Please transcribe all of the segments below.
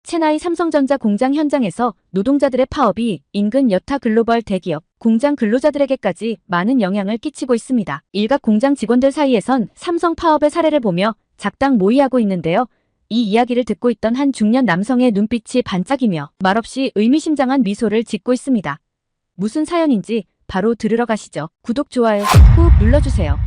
체나이 삼성전자 공장 현장에서 노동자들의 파업이 인근 여타 글로벌 대기업, 공장 근로자들에게까지 많은 영향을 끼치고 있습니다. 일각 공장 직원들 사이에선 삼성 파업의 사례를 보며 작당 모의하고 있는데요. 이 이야기를 듣고 있던 한 중년 남성의 눈빛이 반짝이며 말없이 의미심장한 미소를 짓고 있습니다. 무슨 사연인지 바로 들으러 가시죠. 구독, 좋아요 꾹 눌러주세요.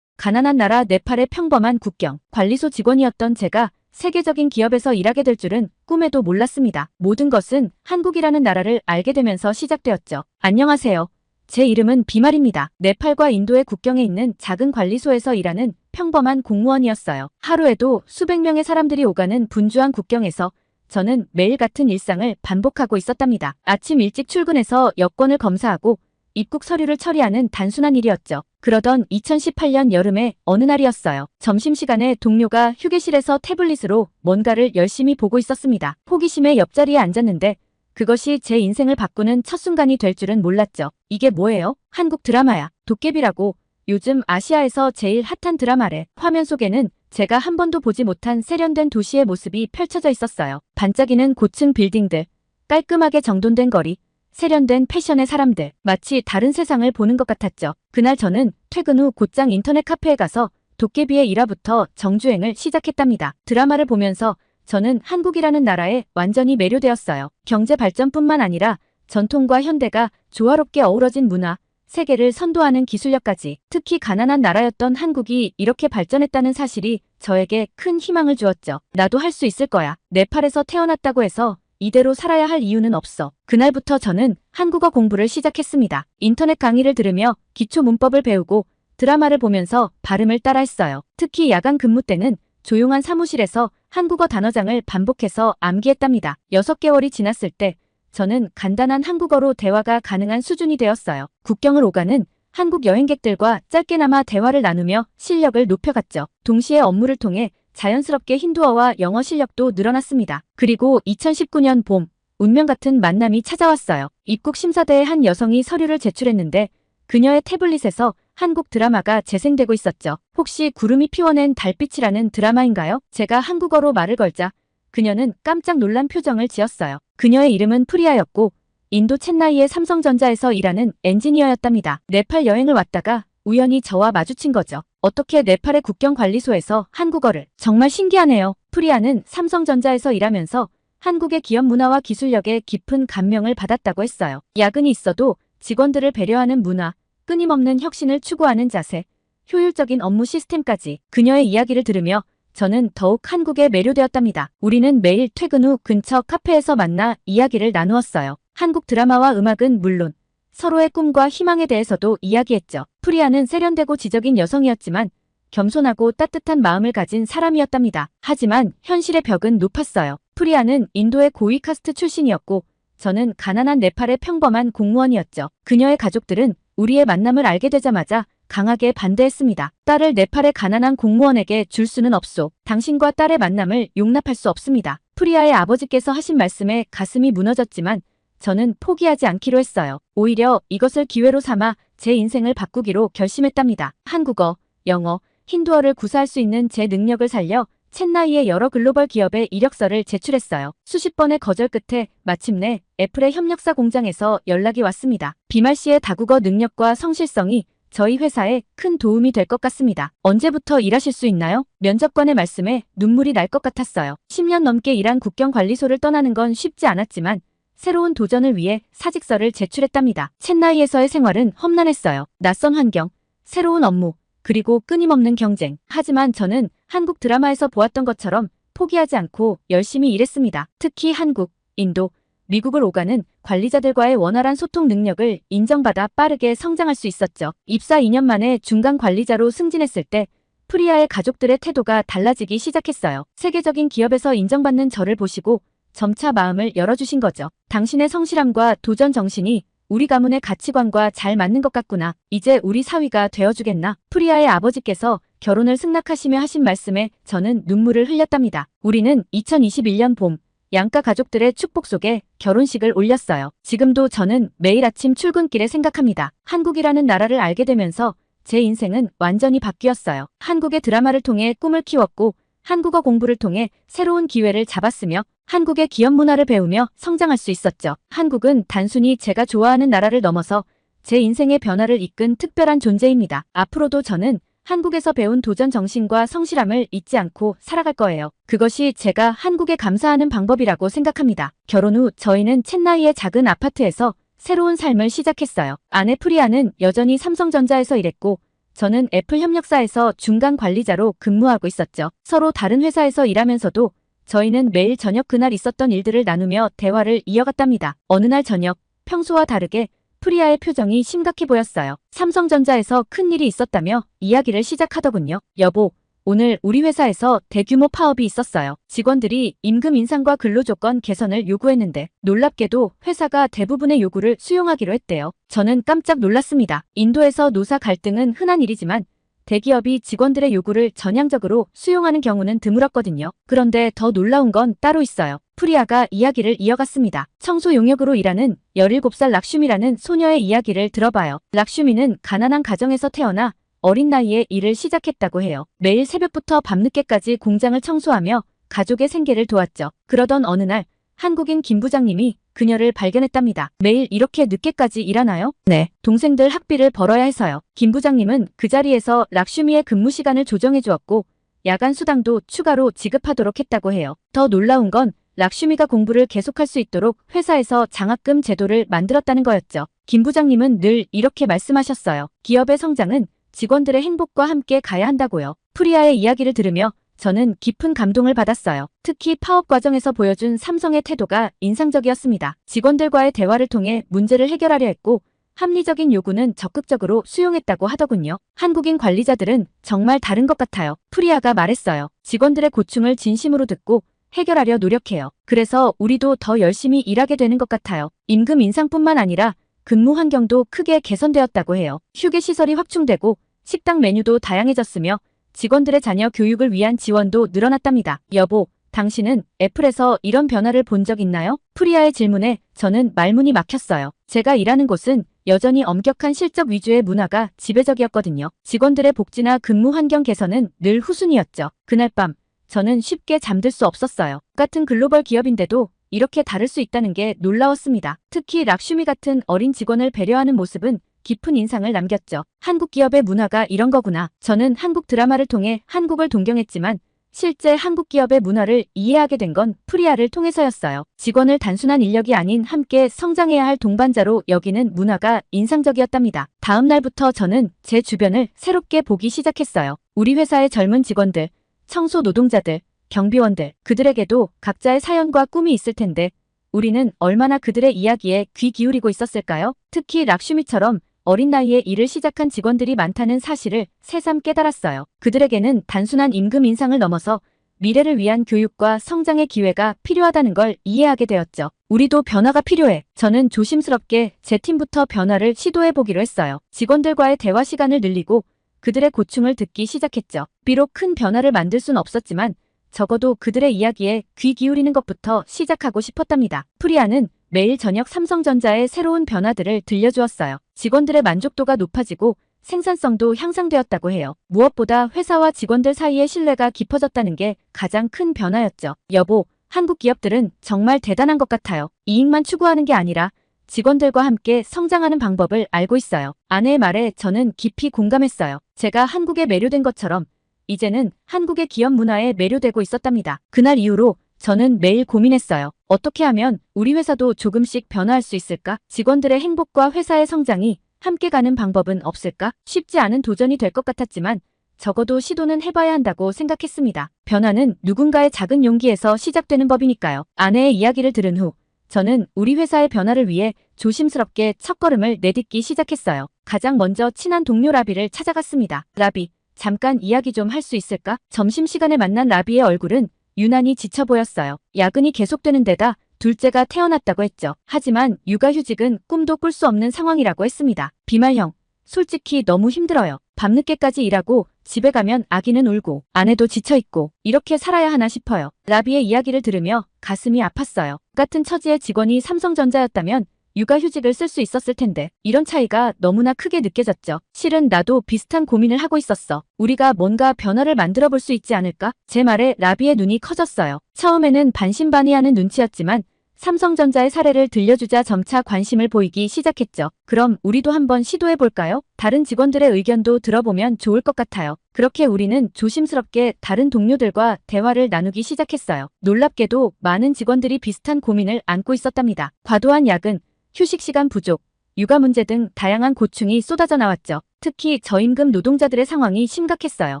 가난한 나라 네팔의 평범한 국경 관리소 직원이었던 제가 세계적인 기업에서 일하게 될 줄은 꿈에도 몰랐습니다. 모든 것은 한국이라는 나라를 알게 되면서 시작되었죠. 안녕하세요. 제 이름은 비말입니다. 네팔과 인도의 국경에 있는 작은 관리소에서 일하는 평범한 공무원이었어요. 하루에도 수백 명의 사람들이 오가는 분주한 국경에서 저는 매일 같은 일상을 반복하고 있었답니다. 아침 일찍 출근해서 여권을 검사하고 입국 서류를 처리하는 단순한 일이었죠. 그러던 2018년 여름의 어느 날이었어요. 점심시간에 동료가 휴게실에서 태블릿으로 뭔가를 열심히 보고 있었습니다. 호기심에 옆자리에 앉았는데 그것이 제 인생을 바꾸는 첫 순간이 될 줄은 몰랐죠. 이게 뭐예요? 한국 드라마야. 도깨비라고. 요즘 아시아에서 제일 핫한 드라마래. 화면 속에는 제가 한 번도 보지 못한 세련된 도시의 모습이 펼쳐져 있었어요. 반짝이는 고층 빌딩들, 깔끔하게 정돈된 거리, 세련된 패션의 사람들, 마치 다른 세상을 보는 것 같았죠. 그날 저는 퇴근 후 곧장 인터넷 카페에 가서 도깨비의 1화부터 정주행을 시작했답니다. 드라마를 보면서 저는 한국이라는 나라에 완전히 매료되었어요. 경제 발전뿐만 아니라 전통과 현대가 조화롭게 어우러진 문화, 세계를 선도하는 기술력까지, 특히 가난한 나라였던 한국이 이렇게 발전했다는 사실이 저에게 큰 희망을 주었죠. 나도 할 수 있을 거야. 네팔에서 태어났다고 해서 이대로 살아야 할 이유는 없어. 그날부터 저는 한국어 공부를 시작했습니다. 인터넷 강의를 들으며 기초 문법을 배우고 드라마를 보면서 발음을 따라했어요. 특히 야간 근무 때는 조용한 사무실에서 한국어 단어장을 반복해서 암기했답니다. 6개월이 지났을 때 저는 간단한 한국어로 대화가 가능한 수준이 되었어요. 국경을 오가는 한국 여행객들과 짧게나마 대화를 나누며 실력을 높여갔죠. 동시에 업무를 통해 자연스럽게 힌두어와 영어 실력도 늘어났습니다. 그리고 2019년 봄, 운명 같은 만남이 찾아왔어요. 입국 심사대에 한 여성이 서류를 제출했는데 그녀의 태블릿에서 한국 드라마가 재생되고 있었죠. 혹시 구름이 피워낸 달빛이라는 드라마인가요? 제가 한국어로 말을 걸자 그녀는 깜짝 놀란 표정을 지었어요. 그녀의 이름은 프리아였고 인도 챗나이의 삼성전자에서 일하는 엔지니어였답니다. 네팔 여행을 왔다가 우연히 저와 마주친 거죠. 어떻게 네팔의 국경관리소에서 한국어를? 정말 신기하네요. 프리아는 삼성전자에서 일하면서 한국의 기업 문화와 기술력에 깊은 감명을 받았다고 했어요. 야근이 있어도 직원들을 배려하는 문화, 끊임없는 혁신을 추구하는 자세, 효율적인 업무 시스템까지. 그녀의 이야기를 들으며 저는 더욱 한국에 매료되었답니다. 우리는 매일 퇴근 후 근처 카페에서 만나 이야기를 나누었어요. 한국 드라마와 음악은 물론 서로의 꿈과 희망에 대해서도 이야기했죠. 프리아는 세련되고 지적인 여성이었지만 겸손하고 따뜻한 마음을 가진 사람이었답니다. 하지만 현실의 벽은 높았어요. 프리아는 인도의 고위 카스트 출신이었고 저는 가난한 네팔의 평범한 공무원이었죠. 그녀의 가족들은 우리의 만남을 알게 되자마자 강하게 반대했습니다. 딸을 네팔의 가난한 공무원에게 줄 수는 없소. 당신과 딸의 만남을 용납할 수 없습니다. 프리아의 아버지께서 하신 말씀에 가슴이 무너졌지만 저는 포기하지 않기로 했어요. 오히려 이것을 기회로 삼아 제 인생을 바꾸기로 결심했답니다. 한국어, 영어, 힌두어를 구사할 수 있는 제 능력을 살려 챗나이의 여러 글로벌 기업에 이력서를 제출했어요. 수십 번의 거절 끝에 마침내 애플의 협력사 공장에서 연락이 왔습니다. 비말 씨의 다국어 능력과 성실성이 저희 회사에 큰 도움이 될 것 같습니다. 언제부터 일하실 수 있나요? 면접관의 말씀에 눈물이 날 것 같았어요. 10년 넘게 일한 국경관리소를 떠나는 건 쉽지 않았지만 새로운 도전을 위해 사직서를 제출했답니다. 챗나이에서의 생활은 험난했어요. 낯선 환경, 새로운 업무, 그리고 끊임없는 경쟁. 하지만 저는 한국 드라마에서 보았던 것처럼 포기하지 않고 열심히 일했습니다. 특히 한국, 인도, 미국을 오가는 관리자들과의 원활한 소통 능력을 인정받아 빠르게 성장할 수 있었죠. 입사 2년 만에 중간 관리자로 승진했을 때 프리아의 가족들의 태도가 달라지기 시작했어요. 세계적인 기업에서 인정받는 저를 보시고 점차 마음을 열어주신 거죠. 당신의 성실함과 도전 정신이 우리 가문의 가치관과 잘 맞는 것 같구나. 이제 우리 사위가 되어주겠나? 프리아의 아버지께서 결혼을 승낙하시며 하신 말씀에 저는 눈물을 흘렸답니다. 우리는 2021년 봄 양가 가족들의 축복 속에 결혼식을 올렸어요. 지금도 저는 매일 아침 출근길에 생각합니다. 한국이라는 나라를 알게 되면서 제 인생은 완전히 바뀌었어요. 한국의 드라마를 통해 꿈을 키웠고 한국어 공부를 통해 새로운 기회를 잡았으며 한국의 기업 문화를 배우며 성장할 수 있었죠. 한국은 단순히 제가 좋아하는 나라를 넘어서 제 인생의 변화를 이끈 특별한 존재입니다. 앞으로도 저는 한국에서 배운 도전 정신과 성실함을 잊지 않고 살아갈 거예요. 그것이 제가 한국에 감사하는 방법이라고 생각합니다. 결혼 후 저희는 첸나이의 작은 아파트에서 새로운 삶을 시작했어요. 아내 프리아는 여전히 삼성전자에서 일했고 저는 애플 협력사에서 중간 관리자로 근무하고 있었죠. 서로 다른 회사에서 일하면서도 저희는 매일 저녁 그날 있었던 일들을 나누며 대화를 이어갔답니다. 어느 날 저녁, 평소와 다르게 프리아의 표정이 심각해 보였어요. 삼성전자에서 큰일이 있었다며 이야기를 시작하더군요. 여보, 오늘 우리 회사에서 대규모 파업이 있었어요. 직원들이 임금 인상과 근로조건 개선을 요구했는데 놀랍게도 회사가 대부분의 요구를 수용하기로 했대요. 저는 깜짝 놀랐습니다. 인도에서 노사 갈등은 흔한 일이지만 대기업이 직원들의 요구를 전향적으로 수용하는 경우는 드물었거든요. 그런데 더 놀라운 건 따로 있어요. 프리아가 이야기를 이어갔습니다. 청소 용역으로 일하는 17살 락슈미라는 소녀의 이야기를 들어봐요. 락슈미는 가난한 가정에서 태어나 어린 나이에 일을 시작했다고 해요. 매일 새벽부터 밤늦게까지 공장을 청소하며 가족의 생계를 도왔죠. 그러던 어느 날 한국인 김 부장님이 그녀를 발견했답니다. 매일 이렇게 늦게까지 일하나요? 네. 동생들 학비를 벌어야 해서요. 김 부장님은 그 자리에서 락슈미의 근무 시간을 조정해 주었고 야간 수당도 추가로 지급하도록 했다고 해요. 더 놀라운 건 락슈미가 공부를 계속할 수 있도록 회사에서 장학금 제도를 만들었다는 거였죠. 김 부장님은 늘 이렇게 말씀하셨어요. 기업의 성장은 직원들의 행복과 함께 가야 한다고요. 프리아의 이야기를 들으며 저는 깊은 감동을 받았어요. 특히 파업 과정에서 보여준 삼성의 태도가 인상적이었습니다. 직원들과의 대화를 통해 문제를 해결하려 했고 합리적인 요구는 적극적으로 수용했다고 하더군요. 한국인 관리자들은 정말 다른 것 같아요. 프리아가 말했어요. 직원들의 고충을 진심으로 듣고 해결하려 노력해요. 그래서 우리도 더 열심히 일하게 되는 것 같아요. 임금 인상뿐만 아니라 근무 환경도 크게 개선되었다고 해요. 휴게 시설이 확충되고 식당 메뉴도 다양해졌으며 직원들의 자녀 교육을 위한 지원도 늘어났답니다. 여보, 당신은 애플에서 이런 변화를 본 적 있나요? 프리아의 질문에 저는 말문이 막혔어요. 제가 일하는 곳은 여전히 엄격한 실적 위주의 문화가 지배적이었거든요. 직원들의 복지나 근무 환경 개선은 늘 후순위였죠. 그날 밤 저는 쉽게 잠들 수 없었어요. 같은 글로벌 기업인데도 이렇게 다를 수 있다는 게 놀라웠습니다. 특히 락슈미 같은 어린 직원을 배려하는 모습은 깊은 인상을 남겼죠. 한국 기업의 문화가 이런 거구나. 저는 한국 드라마를 통해 한국을 동경했지만 실제 한국 기업의 문화를 이해하게 된 건 프리아를 통해서였어요. 직원을 단순한 인력이 아닌 함께 성장해야 할 동반자로 여기는 문화가 인상적이었답니다. 다음 날부터 저는 제 주변을 새롭게 보기 시작했어요. 우리 회사의 젊은 직원들, 청소 노동자들, 경비원들, 그들에게도 각자의 사연과 꿈이 있을 텐데 우리는 얼마나 그들의 이야기에 귀 기울이고 있었을까요? 특히 락슈미처럼 어린 나이에 일을 시작한 직원들이 많다는 사실을 새삼 깨달았어요. 그들에게는 단순한 임금 인상을 넘어서 미래를 위한 교육과 성장의 기회가 필요하다는 걸 이해하게 되었죠. 우리도 변화가 필요해. 저는 조심스럽게 제 팀부터 변화를 시도해보기로 했어요. 직원들과의 대화 시간을 늘리고 그들의 고충을 듣기 시작했죠. 비록 큰 변화를 만들 순 없었지만 적어도 그들의 이야기에 귀 기울이는 것부터 시작하고 싶었답니다. 프리아는 매일 저녁 삼성전자의 새로운 변화들을 들려주었어요. 직원들의 만족도가 높아지고 생산성도 향상되었다고 해요. 무엇보다 회사와 직원들 사이의 신뢰가 깊어졌다는 게 가장 큰 변화였죠. 여보, 한국 기업들은 정말 대단한 것 같아요. 이익만 추구하는 게 아니라 직원들과 함께 성장하는 방법을 알고 있어요. 아내의 말에 저는 깊이 공감했어요. 제가 한국에 매료된 것처럼 이제는 한국의 기업 문화에 매료되고 있었답니다. 그날 이후로 저는 매일 고민했어요. 어떻게 하면 우리 회사도 조금씩 변화할 수 있을까? 직원들의 행복과 회사의 성장이 함께 가는 방법은 없을까? 쉽지 않은 도전이 될 것 같았지만 적어도 시도는 해봐야 한다고 생각했습니다. 변화는 누군가의 작은 용기에서 시작되는 법이니까요. 아내의 이야기를 들은 후 저는 우리 회사의 변화를 위해 조심스럽게 첫걸음을 내딛기 시작했어요. 가장 먼저 친한 동료 라비를 찾아갔습니다. 라비, 잠깐 이야기 좀 할 수 있을까? 점심시간에 만난 라비의 얼굴은 유난히 지쳐 보였어요. 야근이 계속되는 데다 둘째가 태어났다고 했죠. 하지만 육아휴직은 꿈도 꿀 수 없는 상황이라고 했습니다. 비말 형, 솔직히 너무 힘들어요. 밤늦게까지 일하고 집에 가면 아기는 울고 아내도 지쳐있고 이렇게 살아야 하나 싶어요. 라비의 이야기를 들으며 가슴이 아팠어요. 같은 처지의 직원이 삼성전자였다면 육아휴직을 쓸 수 있었을 텐데. 이런 차이가 너무나 크게 느껴졌죠. 실은 나도 비슷한 고민을 하고 있었어. 우리가 뭔가 변화를 만들어 볼 수 있지 않을까? 제 말에 라비의 눈이 커졌어요. 처음에는 반신반의하는 눈치였지만 삼성전자의 사례를 들려주자 점차 관심을 보이기 시작했죠. 그럼 우리도 한번 시도해 볼까요? 다른 직원들의 의견도 들어보면 좋을 것 같아요. 그렇게 우리는 조심스럽게 다른 동료들과 대화를 나누기 시작했어요. 놀랍게도 많은 직원들이 비슷한 고민을 안고 있었답니다. 과도한 야근, 휴식 시간 부족, 육아 문제 등 다양한 고충이 쏟아져 나왔죠. 특히 저임금 노동자들의 상황이 심각했어요.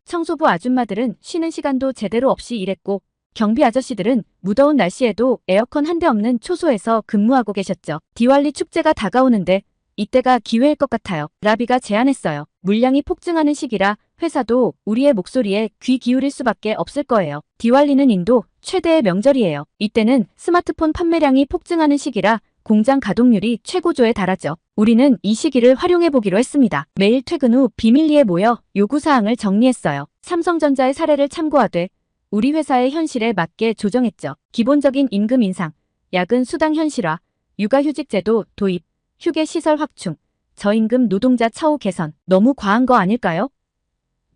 청소부 아줌마들은 쉬는 시간도 제대로 없이 일했고 경비 아저씨들은 무더운 날씨에도 에어컨 한 대 없는 초소에서 근무하고 계셨죠. 디왈리 축제가 다가오는데 이때가 기회일 것 같아요. 라비가 제안했어요. 물량이 폭증하는 시기라 회사도 우리의 목소리에 귀 기울일 수밖에 없을 거예요. 디왈리는 인도 최대의 명절이에요. 이때는 스마트폰 판매량이 폭증하는 시기라 공장 가동률이 최고조에 달하죠. 우리는 이 시기를 활용해 보기로 했습니다. 매일 퇴근 후 비밀리에 모여 요구사항을 정리했어요. 삼성전자의 사례를 참고하되 우리 회사의 현실에 맞게 조정했죠. 기본적인 임금 인상, 야근 수당 현실화, 육아휴직 제도 도입, 휴게 시설 확충, 저임금 노동자 처우 개선. 너무 과한 거 아닐까요?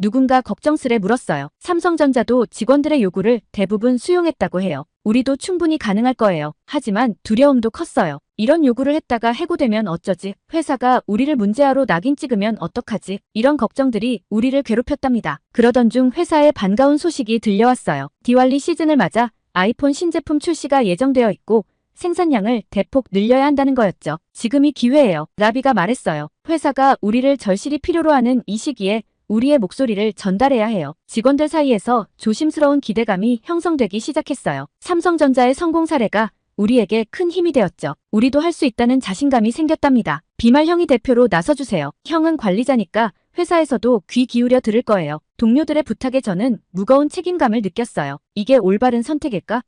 누군가 걱정스레 물었어요. 삼성전자도 직원들의 요구를 대부분 수용했다고 해요. 우리도 충분히 가능할 거예요. 하지만 두려움도 컸어요. 이런 요구를 했다가 해고되면 어쩌지? 회사가 우리를 문제아로 낙인 찍으면 어떡하지? 이런 걱정들이 우리를 괴롭혔답니다. 그러던 중 회사에 반가운 소식이 들려왔어요. 디왈리 시즌을 맞아 아이폰 신제품 출시가 예정되어 있고 생산량을 대폭 늘려야 한다는 거였죠. 지금이 기회예요. 라비가 말했어요. 회사가 우리를 절실히 필요로 하는 이 시기에 우리의 목소리를 전달해야 해요. 직원들 사이에서 조심스러운 기대감이 형성되기 시작했어요. 삼성전자의 성공 사례가 우리에게 큰 힘이 되었죠. 우리도 할 수 있다는 자신감이 생겼답니다. 비말 형이 대표로 나서주세요. 형은 관리자니까 회사에서도 귀 기울여 들을 거예요. 동료들의 부탁에 저는 무거운 책임감을 느꼈어요. 이게 올바른 선택일까?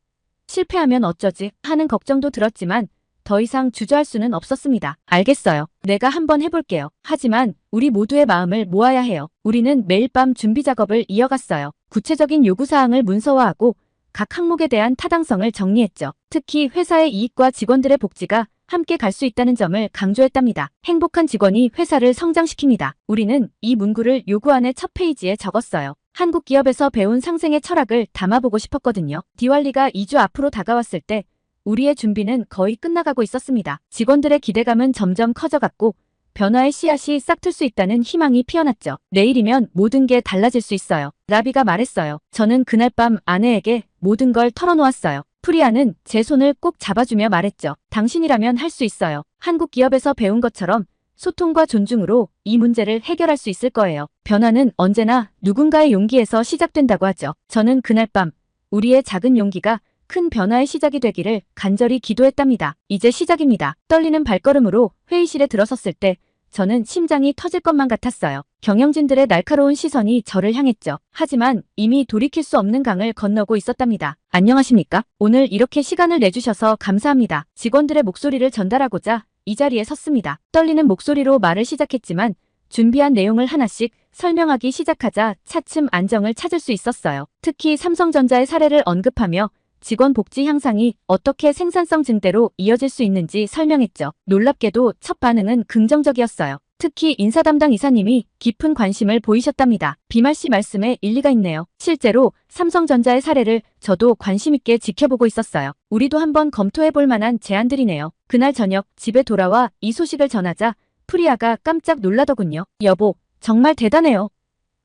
실패하면 어쩌지 하는 걱정도 들었지만 더 이상 주저할 수는 없었습니다. 알겠어요. 내가 한번 해볼게요. 하지만 우리 모두의 마음을 모아야 해요. 우리는 매일 밤 준비 작업을 이어갔어요. 구체적인 요구사항을 문서화하고 각 항목에 대한 타당성을 정리했죠. 특히 회사의 이익과 직원들의 복지가 함께 갈 수 있다는 점을 강조했답니다. 행복한 직원이 회사를 성장시킵니다. 우리는 이 문구를 요구안의 첫 페이지에 적었어요. 한국 기업에서 배운 상생의 철학을 담아보고 싶었거든요. 디왈리가 2주 앞으로 다가왔을 때 우리의 준비는 거의 끝나가고 있었습니다. 직원들의 기대감은 점점 커져갔고 변화의 씨앗이 싹틀 수 있다는 희망이 피어났죠. 내일이면 모든 게 달라질 수 있어요. 라비가 말했어요. 저는 그날 밤 아내에게 모든 걸 털어놓았어요. 프리아는 제 손을 꼭 잡아주며 말했죠. 당신이라면 할 수 있어요. 한국 기업에서 배운 것처럼 소통과 존중으로 이 문제를 해결할 수 있을 거예요. 변화는 언제나 누군가의 용기에서 시작된다고 하죠. 저는 그날 밤 우리의 작은 용기가 큰 변화의 시작이 되기를 간절히 기도했답니다. 이제 시작입니다. 떨리는 발걸음으로 회의실에 들어섰을 때 저는 심장이 터질 것만 같았어요. 경영진들의 날카로운 시선이 저를 향했죠. 하지만 이미 돌이킬 수 없는 강을 건너고 있었답니다. 안녕하십니까? 오늘 이렇게 시간을 내주셔서 감사합니다. 직원들의 목소리를 전달하고자 이 자리에 섰습니다. 떨리는 목소리로 말을 시작했지만 준비한 내용을 하나씩 설명하기 시작하자 차츰 안정을 찾을 수 있었어요. 특히 삼성전자의 사례를 언급하며 직원 복지 향상이 어떻게 생산성 증대로 이어질 수 있는지 설명했죠. 놀랍게도 첫 반응은 긍정적이었어요. 특히 인사 담당 이사님이 깊은 관심을 보이셨답니다. 비말 씨 말씀에 일리가 있네요. 실제로 삼성전자의 사례를 저도 관심 있게 지켜보고 있었어요. 우리도 한번 검토해 볼 만한 제안들이네요. 그날 저녁 집에 돌아와 이 소식을 전하자 프리아가 깜짝 놀라더군요. 여보, 정말 대단해요.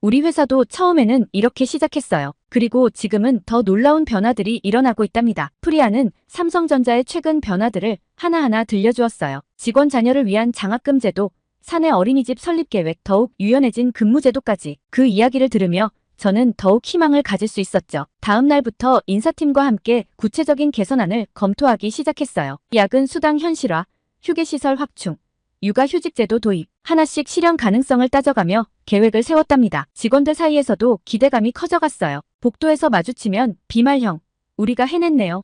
우리 회사도 처음에는 이렇게 시작했어요. 그리고 지금은 더 놀라운 변화들이 일어나고 있답니다. 프리아는 삼성전자의 최근 변화들을 하나하나 들려주었어요. 직원 자녀를 위한 장학금 제도, 사내 어린이집 설립 계획, 더욱 유연해진 근무 제도까지. 그 이야기를 들으며 저는 더욱 희망을 가질 수 있었죠. 다음 날부터 인사팀과 함께 구체적인 개선안을 검토하기 시작했어요. 야근 수당 현실화, 휴게시설 확충, 육아휴직제도 도입, 하나씩 실현 가능성을 따져가며 계획을 세웠답니다. 직원들 사이에서도 기대감이 커져갔어요. 복도에서 마주치면 비말형, 우리가 해냈네요.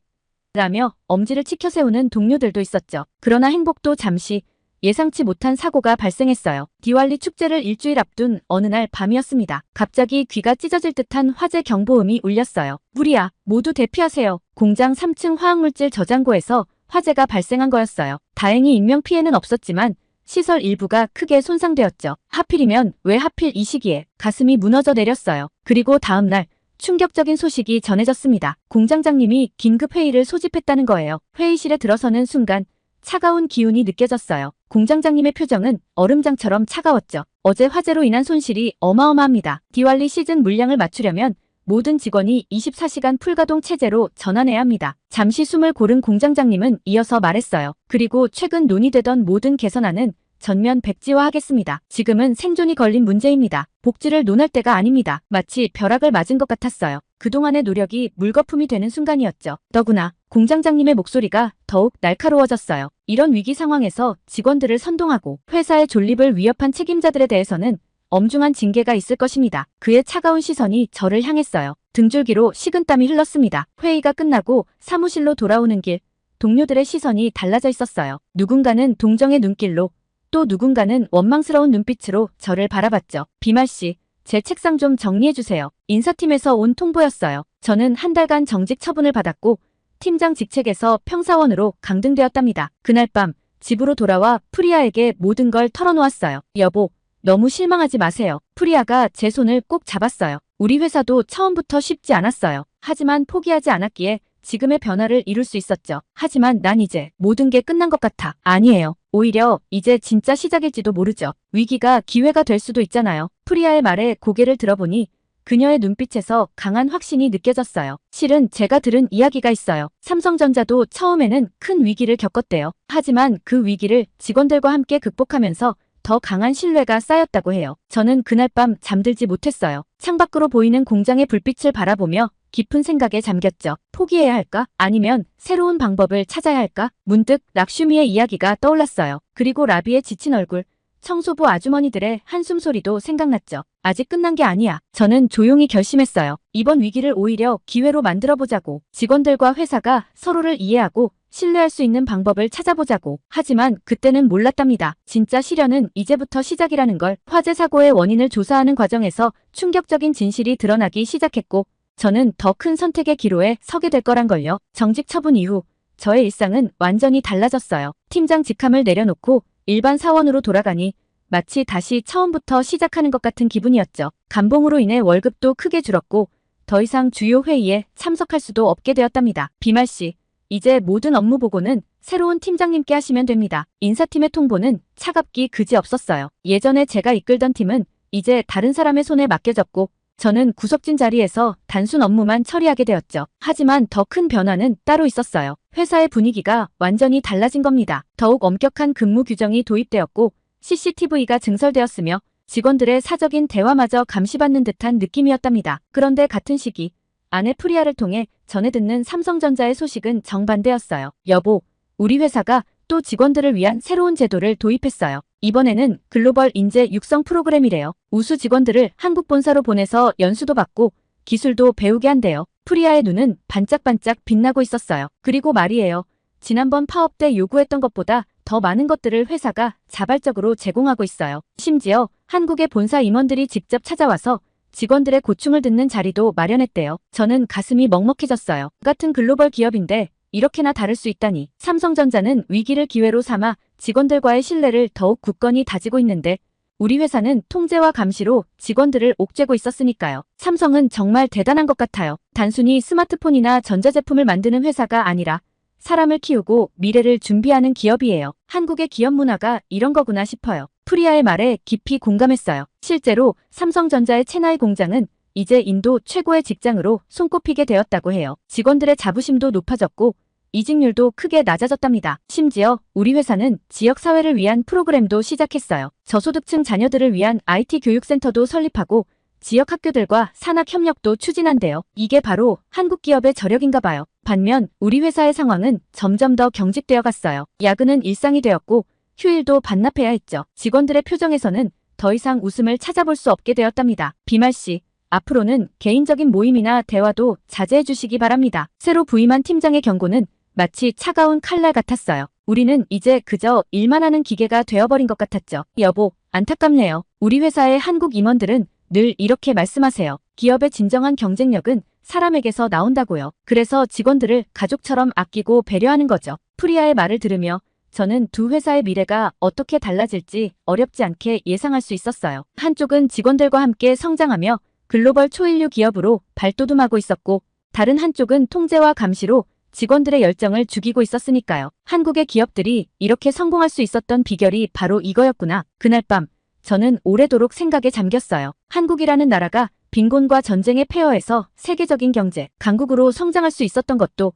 라며 엄지를 치켜 세우는 동료들도 있었죠. 그러나 행복도 잠시 예상치 못한 사고가 발생했어요. 디왈리 축제를 일주일 앞둔 어느 날 밤이었습니다. 갑자기 귀가 찢어질 듯한 화재 경보음이 울렸어요. 무리야, 모두 대피하세요. 공장 3층 화학물질 저장고에서 화재가 발생한 거였어요. 다행히 인명피해는 없었지만 시설 일부가 크게 손상되었죠. 하필이면 왜 하필 이 시기에 가슴이 무너져 내렸어요. 그리고 다음날 충격적인 소식이 전해졌습니다. 공장장님이 긴급 회의를 소집했다는 거예요. 회의실에 들어서는 순간 차가운 기운이 느껴졌어요. 공장장님의 표정은 얼음장처럼 차가웠죠. 어제 화재로 인한 손실이 어마어마합니다. 디왈리 시즌 물량을 맞추려면 모든 직원이 24시간 풀가동 체제로 전환해야 합니다. 잠시 숨을 고른 공장장님은 이어서 말했어요. 그리고 최근 논의되던 모든 개선안은 전면 백지화하겠습니다. 지금은 생존이 걸린 문제입니다. 복지를 논할 때가 아닙니다. 마치 벼락을 맞은 것 같았어요. 그동안의 노력이 물거품이 되는 순간이었죠. 더구나 공장장님의 목소리가 더욱 날카로워졌어요. 이런 위기 상황에서 직원들을 선동하고 회사의 존립을 위협한 책임자들에 대해서는 엄중한 징계가 있을 것입니다. 그의 차가운 시선이 저를 향했어요. 등줄기로 식은땀이 흘렀습니다. 회의가 끝나고 사무실로 돌아오는 길, 동료들의 시선이 달라져 있었어요. 누군가는 동정의 눈길로, 또 누군가는 원망스러운 눈빛으로 저를 바라봤죠. 비말 씨, 제 책상 좀 정리해주세요. 인사팀에서 온 통보였어요. 저는 한 달간 정직 처분을 받았고 팀장 직책에서 평사원으로 강등되었답니다. 그날 밤 집으로 돌아와 프리아에게 모든 걸 털어놓았어요. 여보, 너무 실망하지 마세요. 프리아가 제 손을 꼭 잡았어요. 우리 회사도 처음부터 쉽지 않았어요. 하지만 포기하지 않았기에 지금의 변화를 이룰 수 있었죠. 하지만 난 이제 모든 게 끝난 것 같아. 아니에요. 오히려 이제 진짜 시작일지도 모르죠. 위기가 기회가 될 수도 있잖아요. 프리아의 말에 고개를 들어보니 그녀의 눈빛에서 강한 확신이 느껴졌어요. 실은 제가 들은 이야기가 있어요. 삼성전자도 처음에는 큰 위기를 겪었대요. 하지만 그 위기를 직원들과 함께 극복하면서 더 강한 신뢰가 쌓였다고 해요. 저는 그날 밤 잠들지 못했어요. 창밖으로 보이는 공장의 불빛을 바라보며 깊은 생각에 잠겼죠. 포기해야 할까? 아니면 새로운 방법을 찾아야 할까? 문득 락슈미의 이야기가 떠올랐어요. 그리고 라비의 지친 얼굴, 청소부 아주머니들의 한숨 소리도 생각났죠. 아직 끝난 게 아니야. 저는 조용히 결심했어요. 이번 위기를 오히려 기회로 만들어보자고. 직원들과 회사가 서로를 이해하고 신뢰할 수 있는 방법을 찾아보자고. 하지만 그때는 몰랐답니다. 진짜 시련은 이제부터 시작이라는 걸. 화재 사고의 원인을 조사하는 과정에서 충격적인 진실이 드러나기 시작했고 저는 더 큰 선택의 기로에 서게 될 거란 걸요. 정직 처분 이후 저의 일상은 완전히 달라졌어요. 팀장 직함을 내려놓고 일반 사원으로 돌아가니 마치 다시 처음부터 시작하는 것 같은 기분이었죠. 감봉으로 인해 월급도 크게 줄었고 더 이상 주요 회의에 참석할 수도 없게 되었답니다. 비말 씨, 이제 모든 업무 보고는 새로운 팀장님께 하시면 됩니다. 인사팀의 통보는 차갑기 그지없었어요. 예전에 제가 이끌던 팀은 이제 다른 사람의 손에 맡겨졌고 저는 구석진 자리에서 단순 업무만 처리하게 되었죠. 하지만 더 큰 변화는 따로 있었어요. 회사의 분위기가 완전히 달라진 겁니다. 더욱 엄격한 근무 규정이 도입되었고 CCTV가 증설되었으며 직원들의 사적인 대화마저 감시받는 듯한 느낌이었답니다. 그런데 같은 시기 아내 프리아를 통해 전해 듣는 삼성전자의 소식은 정반대였어요. 여보, 우리 회사가 또 직원들을 위한 새로운 제도를 도입했어요. 이번에는 글로벌 인재 육성 프로그램이래요. 우수 직원들을 한국 본사로 보내서 연수도 받고 기술도 배우게 한대요. 프리아의 눈은 반짝반짝 빛나고 있었어요. 그리고 말이에요. 지난번 파업 때 요구했던 것보다 더 많은 것들을 회사가 자발적으로 제공하고 있어요. 심지어 한국의 본사 임원들이 직접 찾아와서 직원들의 고충을 듣는 자리도 마련했대요. 저는 가슴이 먹먹해졌어요. 같은 글로벌 기업인데 이렇게나 다를 수 있다니. 삼성전자는 위기를 기회로 삼아 직원들과의 신뢰를 더욱 굳건히 다지고 있는데 우리 회사는 통제와 감시로 직원들을 옥죄고 있었으니까요. 삼성은 정말 대단한 것 같아요. 단순히 스마트폰이나 전자제품을 만드는 회사가 아니라 사람을 키우고 미래를 준비하는 기업이에요. 한국의 기업 문화가 이런 거구나 싶어요. 프리아의 말에 깊이 공감했어요. 실제로 삼성전자의 체나이 공장은 이제 인도 최고의 직장으로 손꼽히게 되었다고 해요. 직원들의 자부심도 높아졌고 이직률도 크게 낮아졌답니다. 심지어 우리 회사는 지역사회를 위한 프로그램도 시작했어요. 저소득층 자녀들을 위한 IT 교육센터도 설립하고 지역 학교들과 산학 협력도 추진한대요. 이게 바로 한국 기업의 저력인가 봐요. 반면 우리 회사의 상황은 점점 더 경직되어 갔어요. 야근은 일상이 되었고 휴일도 반납해야 했죠. 직원들의 표정에서는 더 이상 웃음을 찾아볼 수 없게 되었답니다. 비말 씨, 앞으로는 개인적인 모임이나 대화도 자제해 주시기 바랍니다. 새로 부임한 팀장의 경고는 마치 차가운 칼날 같았어요. 우리는 이제 그저 일만 하는 기계가 되어버린 것 같았죠. 여보, 안타깝네요. 우리 회사의 한국 임원들은 늘 이렇게 말씀하세요. 기업의 진정한 경쟁력은 사람에게서 나온다고요. 그래서 직원들을 가족처럼 아끼고 배려하는 거죠. 프리아의 말을 들으며 저는 두 회사의 미래가 어떻게 달라질지 어렵지 않게 예상할 수 있었어요. 한쪽은 직원들과 함께 성장하며 글로벌 초일류 기업으로 발돋움하고 있었고, 다른 한쪽은 통제와 감시로 직원들의 열정을 죽이고 있었으니까요. 한국의 기업들이 이렇게 성공할 수 있었던 비결이 바로 이거였구나. 그날 밤 저는 오래도록 생각에 잠겼어요. 한국이라는 나라가 빈곤과 전쟁의 폐허에서 세계적인 경제 강국으로 성장할 수 있었던 것도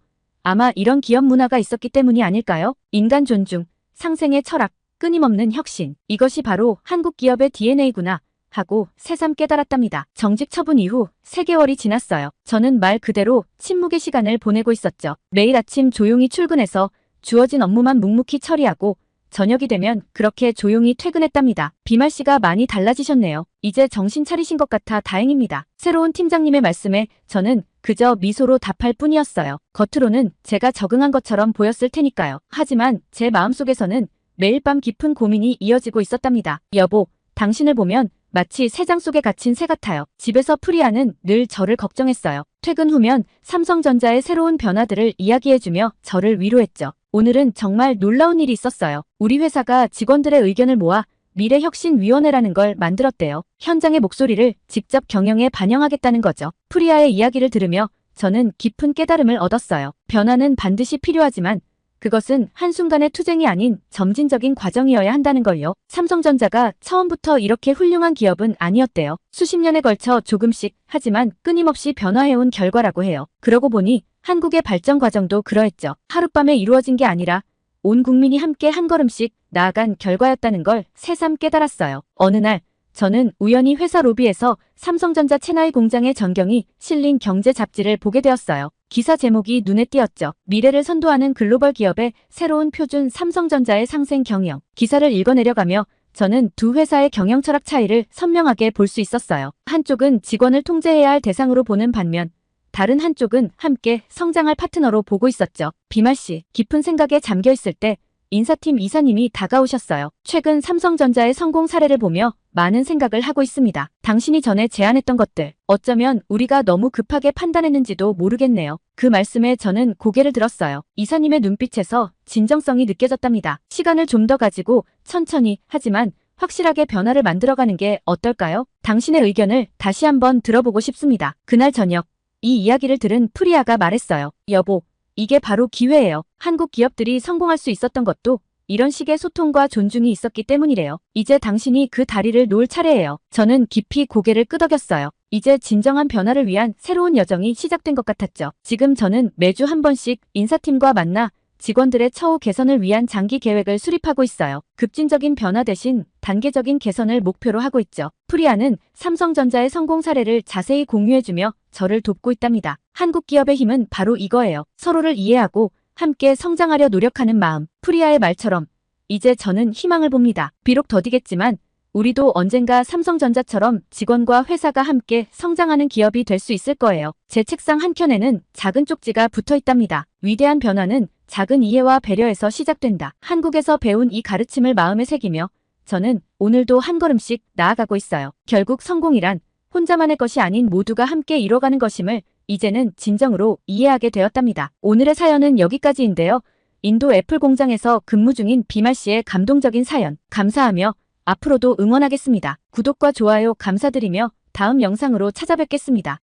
아마 이런 기업 문화가 있었기 때문이 아닐까요? 인간 존중, 상생의 철학, 끊임없는 혁신. 이것이 바로 한국 기업의 DNA구나 하고 새삼 깨달았답니다. 정직 처분 이후 3개월이 지났어요. 저는 말 그대로 침묵의 시간을 보내고 있었죠. 매일 아침 조용히 출근해서 주어진 업무만 묵묵히 처리하고 저녁이 되면 그렇게 조용히 퇴근했답니다. 비말 씨가 많이 달라지셨네요. 이제 정신 차리신 것 같아 다행입니다. 새로운 팀장님의 말씀에 저는 그저 미소로 답할 뿐이었어요. 겉으로는 제가 적응한 것처럼 보였을 테니까요. 하지만 제 마음속에서는 매일 밤 깊은 고민이 이어지고 있었답니다. 여보, 당신을 보면 마치 새장 속에 갇힌 새 같아요. 집에서 프리아는 늘 저를 걱정했어요. 퇴근 후면 삼성전자의 새로운 변화들을 이야기해주며 저를 위로했죠. 오늘은 정말 놀라운 일이 있었어요. 우리 회사가 직원들의 의견을 모아 미래혁신위원회라는 걸 만들었대요. 현장의 목소리를 직접 경영에 반영하겠다는 거죠. 프리아의 이야기를 들으며 저는 깊은 깨달음을 얻었어요. 변화는 반드시 필요하지만 그것은 한순간의 투쟁이 아닌 점진적인 과정이어야 한다는 걸요. 삼성전자가 처음부터 이렇게 훌륭한 기업은 아니었대요. 수십 년에 걸쳐 조금씩 하지만 끊임없이 변화해온 결과라고 해요. 그러고 보니 한국의 발전 과정도 그러했죠. 하룻밤에 이루어진 게 아니라 온 국민이 함께 한 걸음씩 나아간 결과였다는 걸 새삼 깨달았어요. 어느 날 저는 우연히 회사 로비에서 삼성전자 체나이 공장의 전경이 실린 경제 잡지를 보게 되었어요. 기사 제목이 눈에 띄었죠. 미래를 선도하는 글로벌 기업의 새로운 표준 삼성전자의 상생 경영. 기사를 읽어내려가며 저는 두 회사의 경영 철학 차이를 선명하게 볼 수 있었어요. 한쪽은 직원을 통제해야 할 대상으로 보는 반면 다른 한쪽은 함께 성장할 파트너로 보고 있었죠. 비말 씨, 깊은 생각에 잠겨 있을 때 인사팀 이사님이 다가오셨어요. 최근 삼성전자의 성공 사례를 보며 많은 생각을 하고 있습니다. 당신이 전에 제안했던 것들, 어쩌면 우리가 너무 급하게 판단했는지도 모르겠네요. 그 말씀에 저는 고개를 들었어요. 이사님의 눈빛에서 진정성이 느껴졌답니다. 시간을 좀 더 가지고 천천히 하지만 확실하게 변화를 만들어가는 게 어떨까요? 당신의 의견을 다시 한번 들어보고 싶습니다. 그날 저녁, 이 이야기를 들은 프리아가 말했어요. 여보, 이게 바로 기회예요. 한국 기업들이 성공할 수 있었던 것도 이런 식의 소통과 존중이 있었기 때문이래요. 이제 당신이 그 다리를 놓을 차례예요. 저는 깊이 고개를 끄덕였어요. 이제 진정한 변화를 위한 새로운 여정이 시작된 것 같았죠. 지금 저는 매주 한 번씩 인사팀과 만나 직원들의 처우 개선을 위한 장기 계획을 수립하고 있어요. 급진적인 변화 대신 단계적인 개선을 목표로 하고 있죠. 프리아는 삼성전자의 성공 사례를 자세히 공유해주며 저를 돕고 있답니다. 한국 기업의 힘은 바로 이거예요. 서로를 이해하고 함께 성장하려 노력하는 마음. 프리아의 말처럼 이제 저는 희망을 봅니다. 비록 더디겠지만 우리도 언젠가 삼성전자처럼 직원과 회사가 함께 성장하는 기업이 될 수 있을 거예요. 제 책상 한켠에는 작은 쪽지가 붙어 있답니다. 위대한 변화는 작은 이해와 배려에서 시작된다. 한국에서 배운 이 가르침을 마음에 새기며 저는 오늘도 한 걸음씩 나아가고 있어요. 결국 성공이란 혼자만의 것이 아닌 모두가 함께 이뤄가는 것임을 이제는 진정으로 이해하게 되었답니다. 오늘의 사연은 여기까지인데요. 인도 애플 공장에서 근무 중인 비말 씨의 감동적인 사연 감사하며 앞으로도 응원하겠습니다. 구독과 좋아요 감사드리며 다음 영상으로 찾아뵙겠습니다.